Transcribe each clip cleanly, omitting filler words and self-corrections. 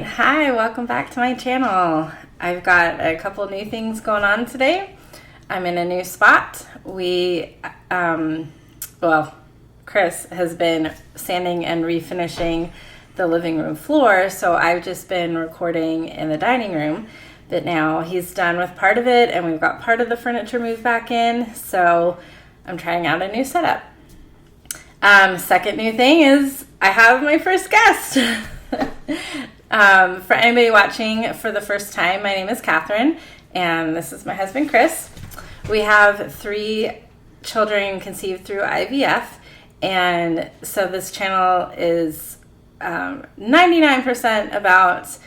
Hi, welcome back to my channel. I've got a couple new things going on today. I'm in a new spot. Chris has been sanding and refinishing the living room floor, so I've just been recording in the dining room. But now he's done with part of it, and we've got part of the furniture moved back in, so I'm trying out a new setup. Second new thing is I have my first guest. For anybody watching for the first time, my name is Catherine, and this is my husband, Chris. We have 3 children conceived through IVF, and so this channel is 99% about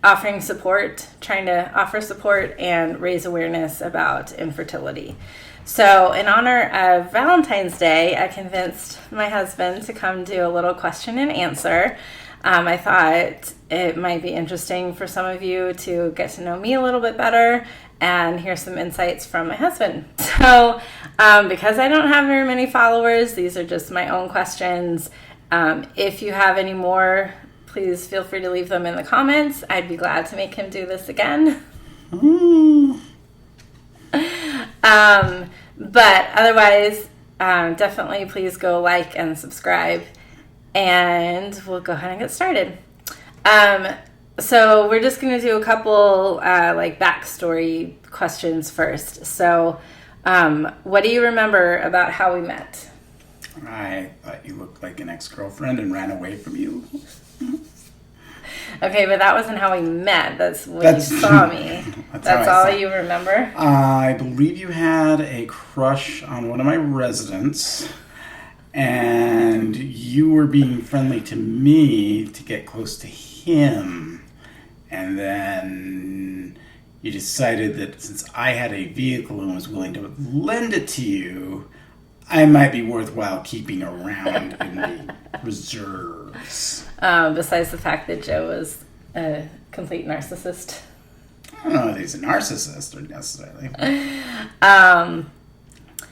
offering support, trying to offer support and raise awareness about infertility. So in honor of Valentine's Day, I convinced my husband to come do a little question and answer. I thought it might be interesting for some of you to get to know me a little bit better and hear some insights from my husband. So because I don't have very many followers, these are just my own questions. If you have any more, please feel free to leave them in the comments. I'd be glad to make him do this again. But otherwise, definitely please go like and subscribe, and we'll go ahead and get started. So we're just going to do a couple backstory questions first. So what do you remember about how we met? I thought you looked like an ex-girlfriend and ran away from you. Okay, but that wasn't how we met. That's when you saw me. That's all you remember? I believe you had a crush on one of my residents, and you were being friendly to me to get close to him. And then you decided that since I had a vehicle and was willing to lend it to you, I might be worthwhile keeping around in the reserves. Besides the fact that Joe was a complete narcissist. I don't know if he's a narcissist or necessarily.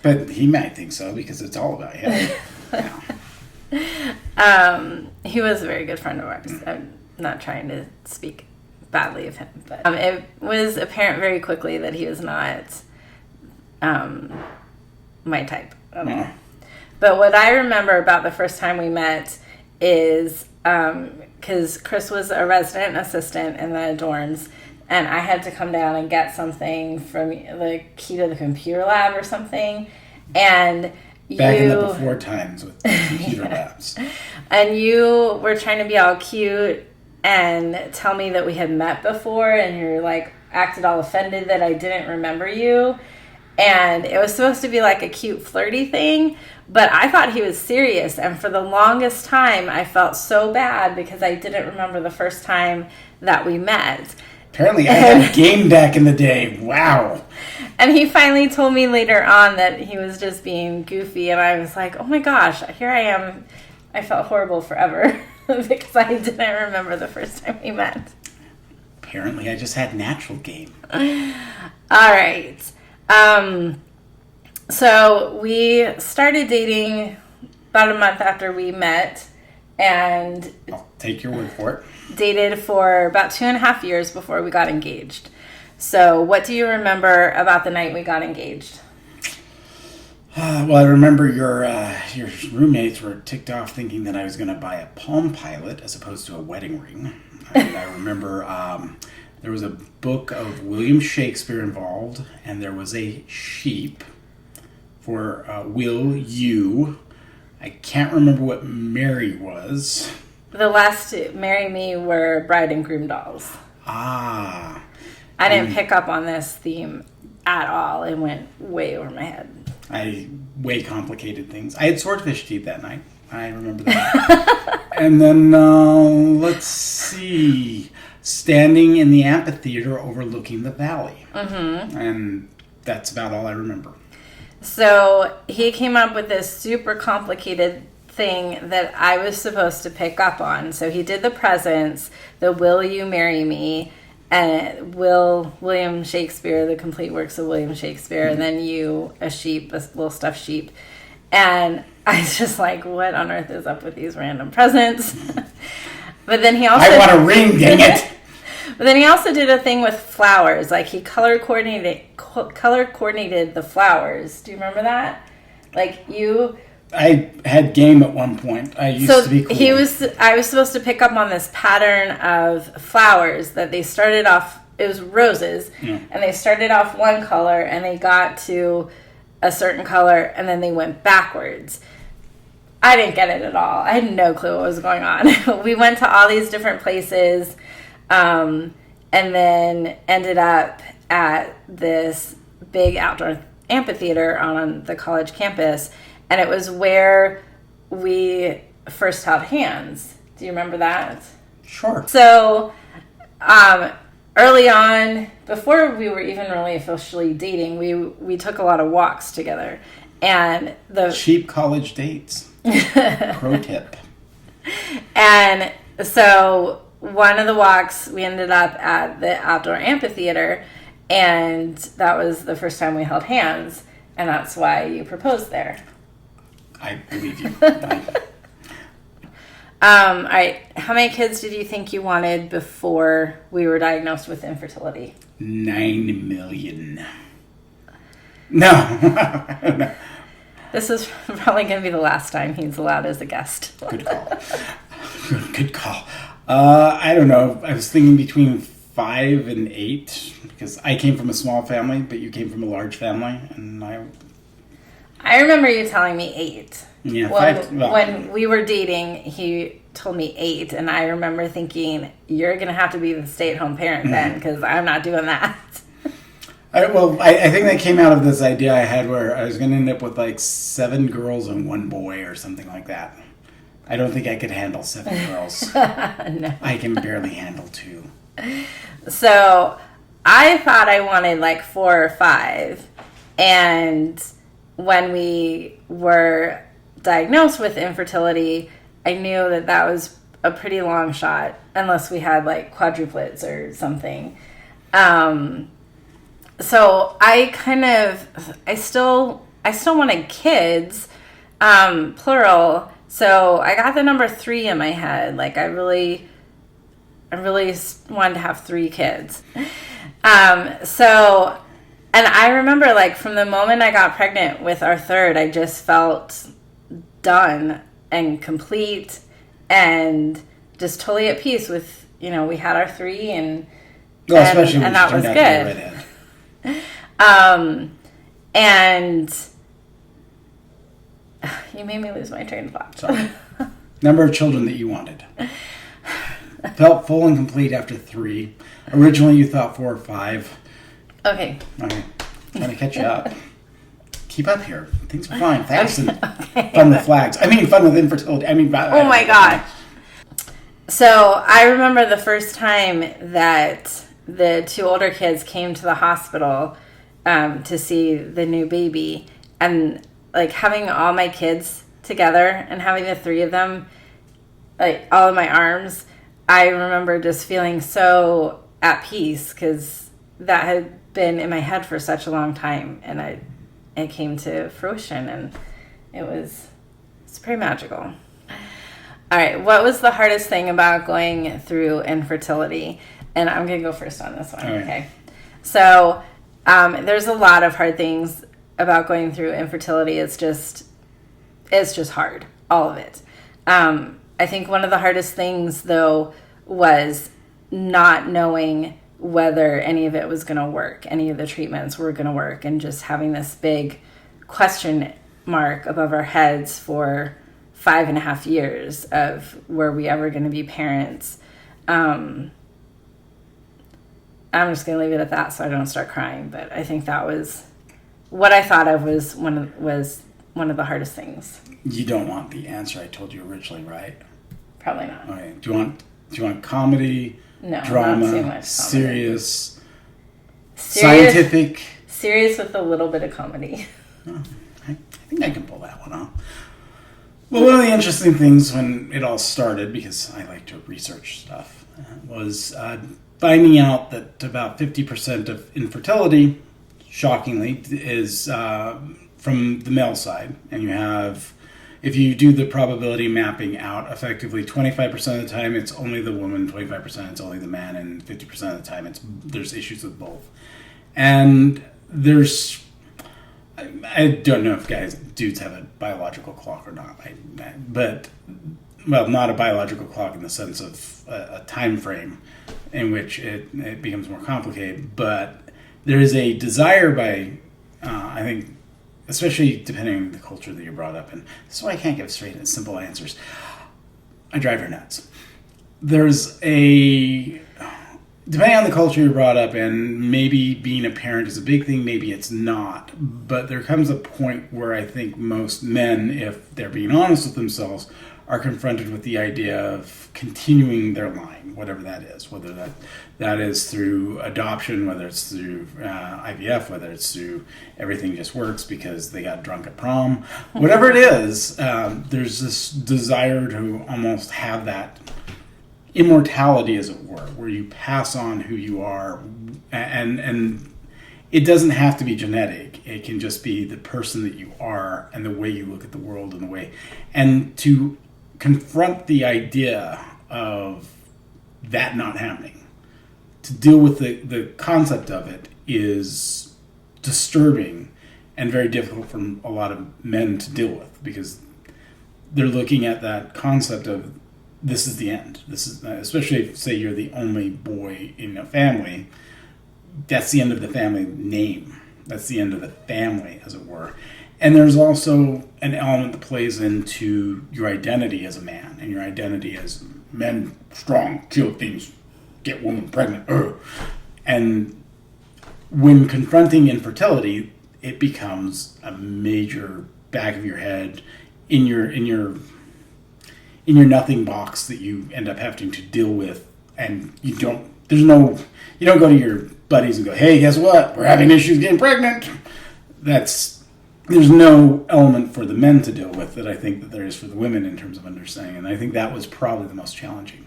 But he might think so because it's all about him. He was a very good friend of ours. I'm not trying to speak badly of him, but it was apparent very quickly that he was not my type at all. But what I remember about the first time we met is because Chris was a resident assistant in the dorms, and I had to come down and get something from the key to the computer lab or something. And back in the before times with computer labs. And you were trying to be all cute and tell me that we had met before, and you're like acted all offended that I didn't remember you. And it was supposed to be like a cute flirty thing, but I thought he was serious. And for the longest time, I felt so bad because I didn't remember the first time that we met. Apparently I had game back in the day. Wow. And he finally told me later on that he was just being goofy. And I was like, oh my gosh, here I am. I felt horrible forever because I didn't remember the first time we met. Apparently I just had natural game. All right. So we started dating about a month after we met, and I'll take your word for it. Dated for about 2.5 years before we got engaged. So what do you remember about the night we got engaged? Well, I remember your roommates were ticked off thinking that I was going to buy a Palm Pilot as opposed to a wedding ring. I remember there was a book of William Shakespeare involved, and there was a sheep for Will You. I can't remember what Mary was. The last to marry me were bride and groom dolls. Ah. I didn't pick up on this theme at all. It went way over my head. I way complicated things. I had swordfish teeth that night. I remember that. And then, let's see. Standing in the amphitheater overlooking the valley. Mm-hmm. And that's about all I remember. So he came up with this super complicated thing that I was supposed to pick up on. So he did the presents, the Will You Marry Me, and William Shakespeare, the complete works of William Shakespeare, and then you, a sheep, a little stuffed sheep. And I was just like, what on earth is up with these random presents? But then he also I want a ring, dang it! But then he also did a thing with flowers. Like he color coordinated the flowers. Do you remember that? Like you. I had game at one point. I used to be cool. I was supposed to pick up on this pattern of flowers that they started off. It was roses, and they started off one color, and they got to a certain color, and then they went backwards. I didn't get it at all. I had no clue what was going on. We went to all these different places. And then ended up at this big outdoor amphitheater on the college campus. And it was where we first held hands. Do you remember that? Sure. So, early on, before we were even really officially dating, we took a lot of walks together. And the cheap college dates. Pro tip. And so one of the walks, we ended up at the outdoor amphitheater, and that was the first time we held hands, and that's why you proposed there. I believe you. All right. How many kids did you think you wanted before we were diagnosed with infertility? 9 million. No. No. This is probably going to be the last time he's allowed as a guest. Good call. Good call. I don't know. I was thinking between 5 and 8 because I came from a small family, but you came from a large family, and I remember you telling me 8. Yeah, when we were dating, he told me 8, and I remember thinking, you're going to have to be the stay-at-home parent then, because I'm not doing that. I think that came out of this idea I had where I was going to end up with like 7 girls and 1 boy or something like that. I don't think I could handle 7 girls. No. I can barely handle 2. So I thought I wanted like 4 or 5. And when we were diagnosed with infertility, I knew that was a pretty long shot unless we had like quadruplets or something. So I still wanted kids, plural. So I got the number 3 in my head. Like I really wanted to have 3 kids. And I remember like from the moment I got pregnant with our third, I just felt done and complete and just totally at peace with, we had our 3 and that was good. And you made me lose my train of thought. Sorry. Number of children that you wanted. Felt full and complete after 3. Originally you thought 4 or 5. Okay. Trying to catch you up. Keep up here. Things are fine. Fast and fun with flags. Fun with infertility. Oh my God. So I remember the first time that the 2 older kids came to the hospital to see the new baby, and like having all my kids together and having the 3 of them like all in my arms, I remember just feeling so at peace because that had been in my head for such a long time, and it came to fruition, and it's pretty magical. All right, what was the hardest thing about going through infertility? And I'm going to go first on this one. Right. Okay. So there's a lot of hard things about going through infertility. It's just hard, all of it. I think one of the hardest things, though, was not knowing whether any of it was going to work, any of the treatments were going to work, and just having this big question mark above our heads for 5.5 years of were we ever going to be parents. I'm just going to leave it at that so I don't start crying, but I think that was what I thought of was one of the hardest things. You don't want the answer I told you originally, right? Probably not. All right. Do you want comedy? No, drama, not too much comedy. Serious, scientific. Serious with a little bit of comedy. Oh, I think I can pull that one off. Well, one of the interesting things when it all started, because I like to research stuff, was finding out that about 50% of infertility, shockingly, is from the male side. And you have if you do the probability mapping out effectively, 25% of the time it's only the woman, 25% it's only the man, and 50% of the time there's issues with both. And I don't know if dudes have a biological clock or not, but not a biological clock in the sense of a time frame in which it becomes more complicated, but there is a desire by, I think, especially depending on the culture that you're brought up in. That's why I can't give straight and simple answers. I drive her nuts. Depending on the culture you're brought up in, maybe being a parent is a big thing, maybe it's not. But there comes a point where I think most men, if they're being honest with themselves, are confronted with the idea of continuing their line, whatever that is, whether that is through adoption, whether it's through IVF, whether it's through everything just works because they got drunk at prom, whatever it is, there's this desire to almost have that immortality, as it were, where you pass on who you are, and it doesn't have to be genetic. It can just be the person that you are and the way you look at the world and to confront the idea of that not happening. To deal with the concept of it is disturbing and very difficult for a lot of men to deal with, because they're looking at that concept of this is the end. This is, especially if, say, you're the only boy in a family, that's the end of the family name. That's the end of the family, as it were. And there's also an element that plays into your identity as a man and your identity as men, strong, kill things, get women pregnant. And when confronting infertility, it becomes a major back of your head in your nothing box that you end up having to deal with, and you don't go to your buddies and go, hey, guess what? We're having issues getting pregnant. There's no element for the men to deal with that I think that there is for the women in terms of understanding, and I think that was probably the most challenging.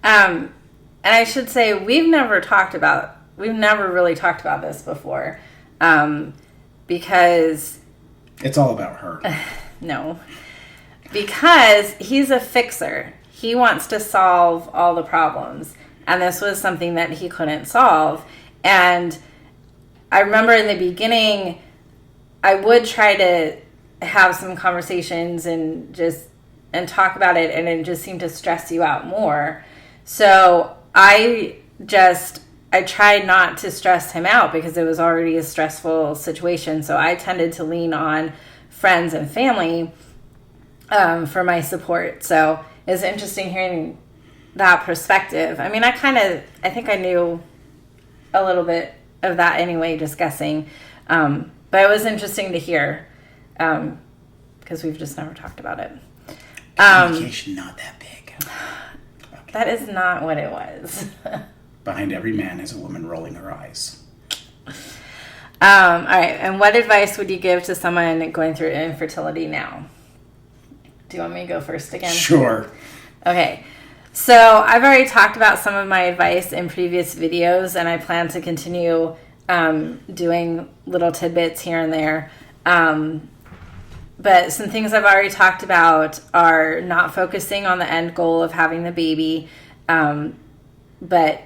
And I should say we've never really talked about this before, because it's all about her. No. Because he's a fixer. He wants to solve all the problems. And this was something that he couldn't solve. And I remember in the beginning, I would try to have some conversations and talk about it, and it just seemed to stress you out more. So I tried not to stress him out because it was already a stressful situation. So I tended to lean on friends and family for my support. So it's interesting hearing that perspective. I mean, I think I knew a little bit of that anyway, just guessing. But it was interesting to hear, because we've just never talked about it. Communication not that big. Okay. That is not what it was. Behind every man is a woman rolling her eyes. All right. And what advice would you give to someone going through infertility now? Do you want me to go first again? Sure. Okay. So I've already talked about some of my advice in previous videos, and I plan to continue doing little tidbits here and there. But some things I've already talked about are not focusing on the end goal of having the baby, but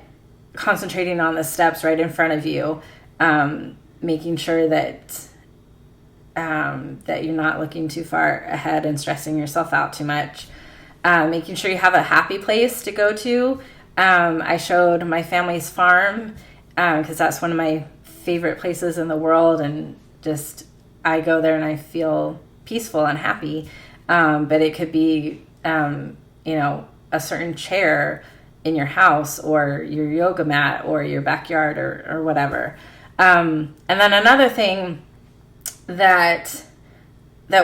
concentrating on the steps right in front of you, making sure that you're not looking too far ahead and stressing yourself out too much. Making sure you have a happy place to go to. I showed my family's farm because that's one of my favorite places in the world, and just I go there and I feel peaceful and happy. But it could be a certain chair in your house or your yoga mat or your backyard or whatever. And then another thing that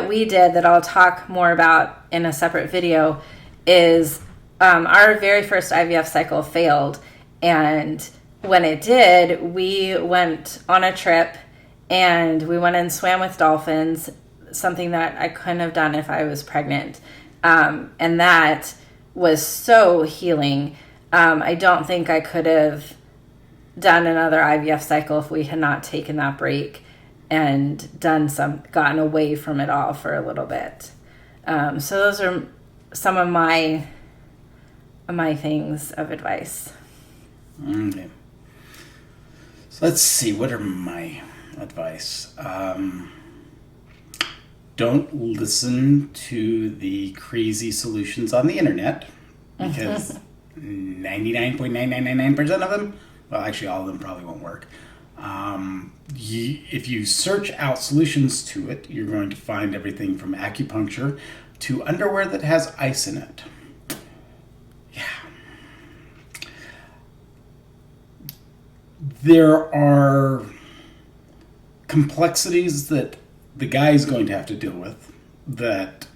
we did that I'll talk more about in a separate video is our very first IVF cycle failed. And when it did, we went on a trip and we went and swam with dolphins, something that I couldn't have done if I was pregnant. And that was so healing. I don't think I could have done another IVF cycle if we had not taken that break. and gotten away from it all for a little bit. So those are some of my things of advice. Okay. So let's see. What are my advice? Don't listen to the crazy solutions on the internet, because 99.9999% of them, well, actually all of them probably won't work. If you search out solutions to it, you're going to find everything from acupuncture to underwear that has ice in it. Yeah. There are complexities that the guy is going to have to deal with that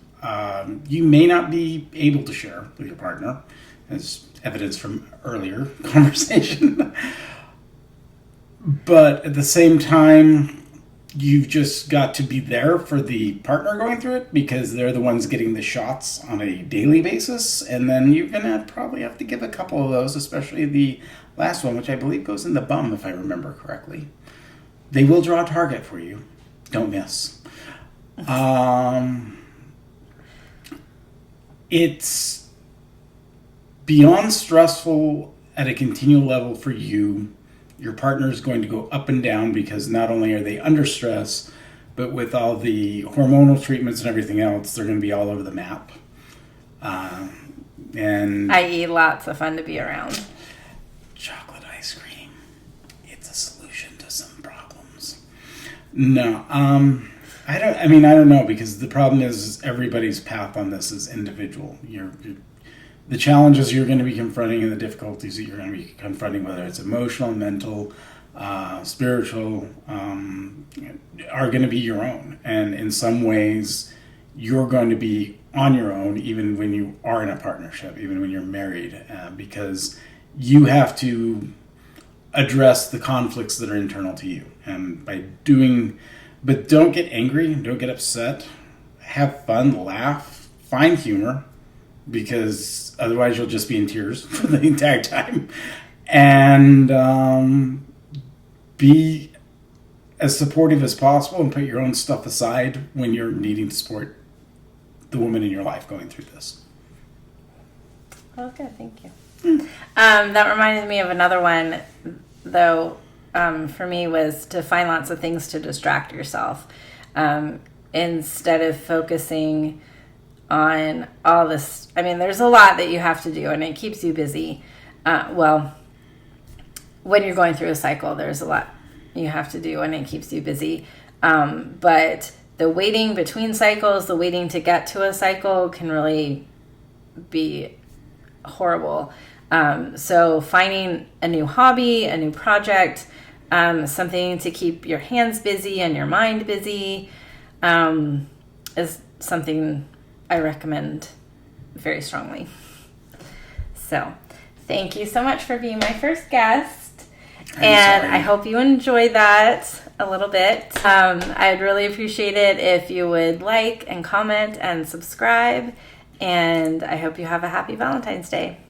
you may not be able to share with your partner, as evidence from earlier conversation. But at the same time, you've just got to be there for the partner going through it, because they're the ones getting the shots on a daily basis. And then you're going to probably have to give a couple of those, especially the last one, which I believe goes in the bum, if I remember correctly. They will draw a target for you. Don't miss. It's beyond stressful at a continual level for you. Your partner is going to go up and down, because not only are they under stress, but with all the hormonal treatments and everything else, they're going to be all over the map. And i.e. lots of fun to be around. Chocolate ice cream. It's a solution to some problems. No, I don't know, because the problem is everybody's path on this is individual. The challenges you're going to be confronting and the difficulties that you're going to be confronting, whether it's emotional, mental, spiritual, are going to be your own. And in some ways, you're going to be on your own, even when you are in a partnership, even when you're married, because you have to address the conflicts that are internal to you. And but don't get angry, don't get upset, have fun, laugh, find humor, because otherwise you'll just be in tears for the entire time. And be as supportive as possible, and put your own stuff aside when you're needing to support the woman in your life going through this. Okay, thank you. That reminded me of another one, though, for me, was to find lots of things to distract yourself. Instead of focusing on all this. I mean, there's a lot that you have to do, and it keeps you busy. When you're going through a cycle, there's a lot you have to do, and it keeps you busy. But the waiting between cycles, the waiting to get to a cycle can really be horrible. So finding a new hobby, a new project, something to keep your hands busy and your mind busy, is something I recommend very strongly. So thank you so much for being my first guest. I hope you enjoyed that a little bit. I'd really appreciate it if you would like and comment and subscribe. And I hope you have a happy Valentine's Day.